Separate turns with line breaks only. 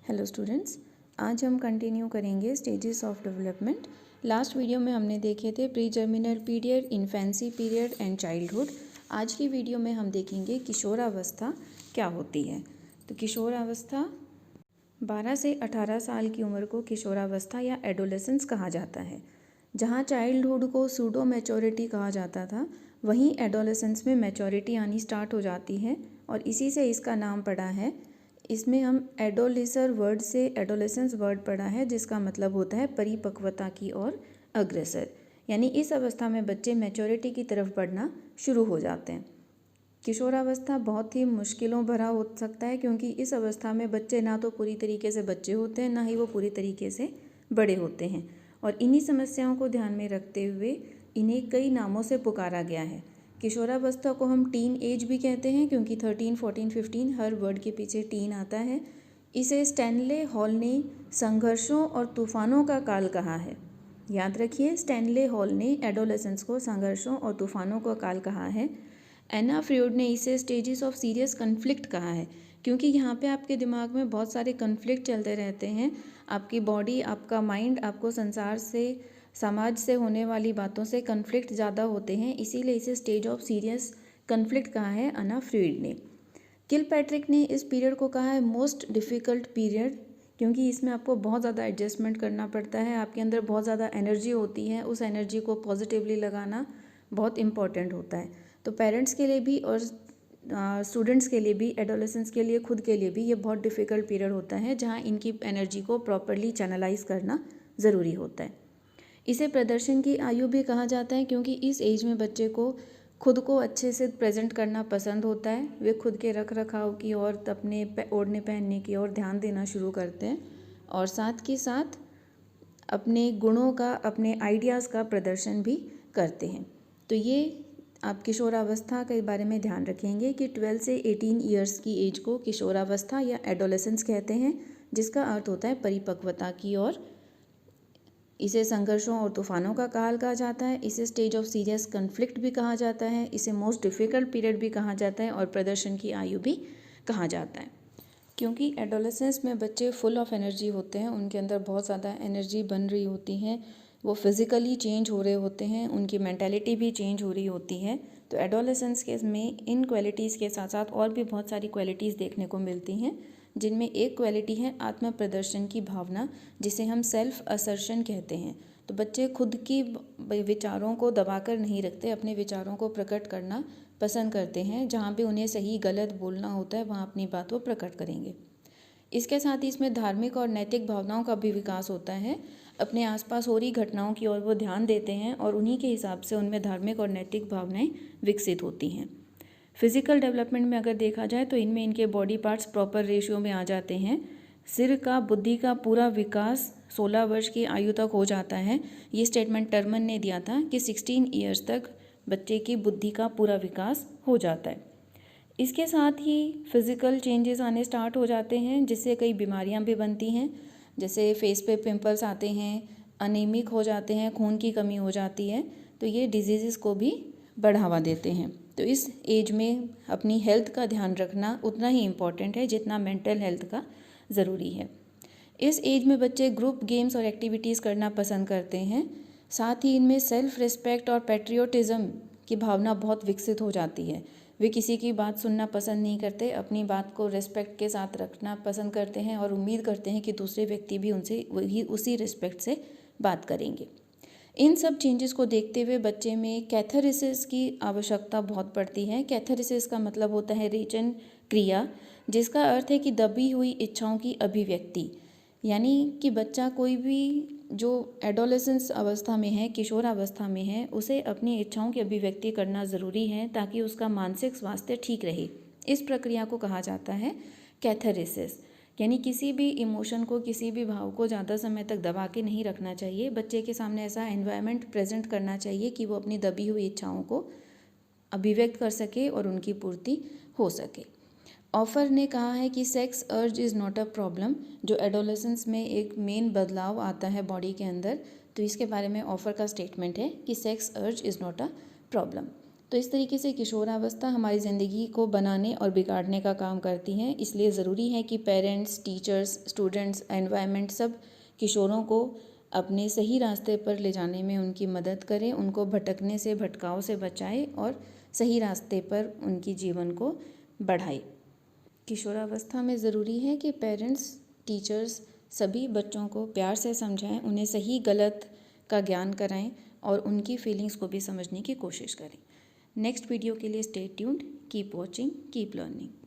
Hello students, आज हम continue करेंगे stages of development. Last video में हमने देखे थे pre germinal period, infancy period and childhood. आज की वीडियो में हम देखेंगे किशोरावस्था क्या होती है। तो किशोरावस्था 12 से 18 साल की उम्र को किशोरावस्था या एडोलेसेंस कहा जाता है। जहाँ चाइल्डहुड को सूडो मैच्योरिटी कहा जाता था, वहीं एडोलेसेंस में मैच्योरिटी आनी स्टार्ट हो जाती है और इसी से इसका नाम पड़ा है। इसमें हम एडोलेसर वर्ड से एडोलेसेंस वर्ड पढ़ा है, जिसका मतलब होता है परिपक्वता की ओर अग्रसर। यानी इस अवस्था में बच्चे मैच्योरिटी की तरफ बढ़ना शुरू हो जाते हैं। किशोरावस्था बहुत ही मुश्किलों भरा हो सकता है, क्योंकि इस अवस्था में बच्चे ना तो पूरी तरीके से बच्चे होते हैं, ना ही वो पूरी तरीके से बड़े होते हैं। और इन्हीं समस्याओं को ध्यान में रखते हुए इन्हें कई नामों से पुकारा गया है। किशोरावस्था को हम टीन एज भी कहते हैं, क्योंकि 13, 14, 15 हर वर्ड के पीछे टीन आता है। इसे स्टैनले हॉल ने संघर्षों और तूफानों का काल कहा है। याद रखिए, स्टैनले हॉल ने एडोलेसेंस को संघर्षों और तूफानों का काल कहा है। एना फ्रॉयड ने इसे स्टेजेस ऑफ सीरियस कन्फ्लिक्ट कहा है, क्योंकि यहाँ पे आपके दिमाग में बहुत सारे कन्फ्लिक्ट चलते रहते हैं। आपकी बॉडी, आपका माइंड, आपको संसार से, समाज से होने वाली बातों से कन्फ्लिक्ट ज़्यादा होते हैं, इसीलिए इसे स्टेज ऑफ सीरियस कन्फ्लिक्ट कहा है एना फ्रॉयड ने। किलपैट्रिक ने इस पीरियड को कहा है मोस्ट डिफ़िकल्ट पीरियड, क्योंकि इसमें आपको बहुत ज़्यादा एडजस्टमेंट करना पड़ता है। आपके अंदर बहुत ज़्यादा एनर्जी होती है, उस एनर्जी को पॉजिटिवली लगाना बहुत इंपॉर्टेंट होता है। तो पेरेंट्स के लिए भी और स्टूडेंट्स के लिए भी, एडोलेसेंस के लिए, खुद के लिए भी ये बहुत डिफ़िकल्ट पीरियड होता है, जहाँ इनकी एनर्जी को प्रॉपरली चैनलाइज करना ज़रूरी होता है। इसे प्रदर्शन की आयु भी कहा जाता है, क्योंकि इस एज में बच्चे को खुद को अच्छे से प्रेजेंट करना पसंद होता है। वे खुद के रख रखाव की और अपने ओढ़ने पहनने की ओर ध्यान देना शुरू करते हैं, और साथ के साथ अपने गुणों का, अपने आइडियाज़ का प्रदर्शन भी करते हैं। तो ये आप किशोरावस्था के बारे में ध्यान रखेंगे कि 12 से 18 ईयर्स की एज को किशोरावस्था या एडोलेसेंस कहते हैं, जिसका अर्थ होता है परिपक्वता की ओर। इसे संघर्षों और तूफानों का काल कहा जाता है। इसे स्टेज ऑफ सीरियस कन्फ्लिक्ट भी कहा जाता है। इसे मोस्ट डिफ़िकल्ट पीरियड भी कहा जाता है और प्रदर्शन की आयु भी कहा जाता है, क्योंकि एडोलेसेंस में बच्चे फुल ऑफ एनर्जी होते हैं। उनके अंदर बहुत ज़्यादा एनर्जी बन रही होती है, वो फिज़िकली चेंज हो रहे होते हैं, उनकी मेंटालिटी भी चेंज हो रही होती है। तो एडोलेसेंस के में इन क्वालिटीज़ के साथ साथ और भी बहुत सारी क्वालिटीज़ देखने को मिलती हैं, जिनमें एक क्वालिटी है आत्म प्रदर्शन की भावना, जिसे हम सेल्फ असर्शन कहते हैं। तो बच्चे खुद की विचारों को दबाकर नहीं रखते, अपने विचारों को प्रकट करना पसंद करते हैं। जहाँ भी उन्हें सही गलत बोलना होता है, वहाँ अपनी बात वो प्रकट करेंगे। इसके साथ ही इसमें धार्मिक और नैतिक भावनाओं का भी विकास होता है। अपने आसपास हो रही घटनाओं की ओर वो ध्यान देते हैं और उन्हीं के हिसाब से उनमें धार्मिक और नैतिक भावनाएं विकसित होती हैं। फिजिकल डेवलपमेंट में अगर देखा जाए तो इनमें इनके बॉडी पार्ट्स प्रॉपर रेशियो में आ जाते हैं। सिर का, बुद्धि का पूरा विकास 16 वर्ष की आयु तक हो जाता है। ये स्टेटमेंट टर्मन ने दिया था कि 16 ईयर्स तक बच्चे की बुद्धि का पूरा विकास हो जाता है। इसके साथ ही फिज़िकल चेंजेस आने स्टार्ट हो जाते हैं, जिससे कई बीमारियां भी बनती हैं। जैसे फेस पे पिंपल्स आते हैं, अनीमिक हो जाते हैं, खून की कमी हो जाती है। तो ये डिजीज़ को भी बढ़ावा देते हैं। तो इस एज में अपनी हेल्थ का ध्यान रखना उतना ही इम्पॉर्टेंट है जितना मेंटल हेल्थ का ज़रूरी है। इस एज में बच्चे ग्रुप गेम्स और एक्टिविटीज़ करना पसंद करते हैं। साथ ही इनमें सेल्फ रिस्पेक्ट और पैट्रियोटिज़म की भावना बहुत विकसित हो जाती है। वे किसी की बात सुनना पसंद नहीं करते, अपनी बात को रिस्पेक्ट के साथ रखना पसंद करते हैं और उम्मीद करते हैं कि दूसरे व्यक्ति भी उनसे वही उसी रिस्पेक्ट से बात करेंगे। इन सब चेंजेस को देखते हुए बच्चे में कैथेरेसिस की आवश्यकता बहुत पड़ती है। कैथेरेसिस का मतलब होता है रेचन क्रिया, जिसका अर्थ है कि दबी हुई इच्छाओं की अभिव्यक्ति। यानी कि बच्चा कोई भी जो एडोलेसेंस अवस्था में है, किशोर अवस्था में है, उसे अपनी इच्छाओं की अभिव्यक्ति करना ज़रूरी है ताकि उसका मानसिक स्वास्थ्य ठीक रहे। इस प्रक्रिया को कहा जाता है कैथेरेसिस। यानी किसी भी इमोशन को, किसी भी भाव को ज़्यादा समय तक दबा के नहीं रखना चाहिए। बच्चे के सामने ऐसा एनवायरनमेंट प्रेजेंट करना चाहिए कि वो अपनी दबी हुई इच्छाओं को अभिव्यक्त कर सके और उनकी पूर्ति हो सके। ऑफर ने कहा है कि सेक्स अर्ज इज़ नॉट अ प्रॉब्लम। जो एडोलेसेंस में एक मेन बदलाव आता है बॉडी के अंदर, तो इसके बारे में ऑफर का स्टेटमेंट है कि सेक्स अर्ज इज़ नॉट अ प्रॉब्लम। तो इस तरीके से किशोरावस्था हमारी ज़िंदगी को बनाने और बिगाड़ने का काम करती हैं। इसलिए ज़रूरी है कि पेरेंट्स, टीचर्स, स्टूडेंट्स, एनवायरनमेंट सब किशोरों को अपने सही रास्ते पर ले जाने में उनकी मदद करें, उनको भटकने से, भटकाव से बचाएं और सही रास्ते पर उनकी जीवन को बढ़ाएं। किशोरावस्था में ज़रूरी है कि पेरेंट्स, टीचर्स सभी बच्चों को प्यार से समझाएं, उन्हें सही गलत का ज्ञान कराएं और उनकी फीलिंग्स को भी समझने की कोशिश करें। नेक्स्ट वीडियो के लिए stay tuned, keep watching, keep learning.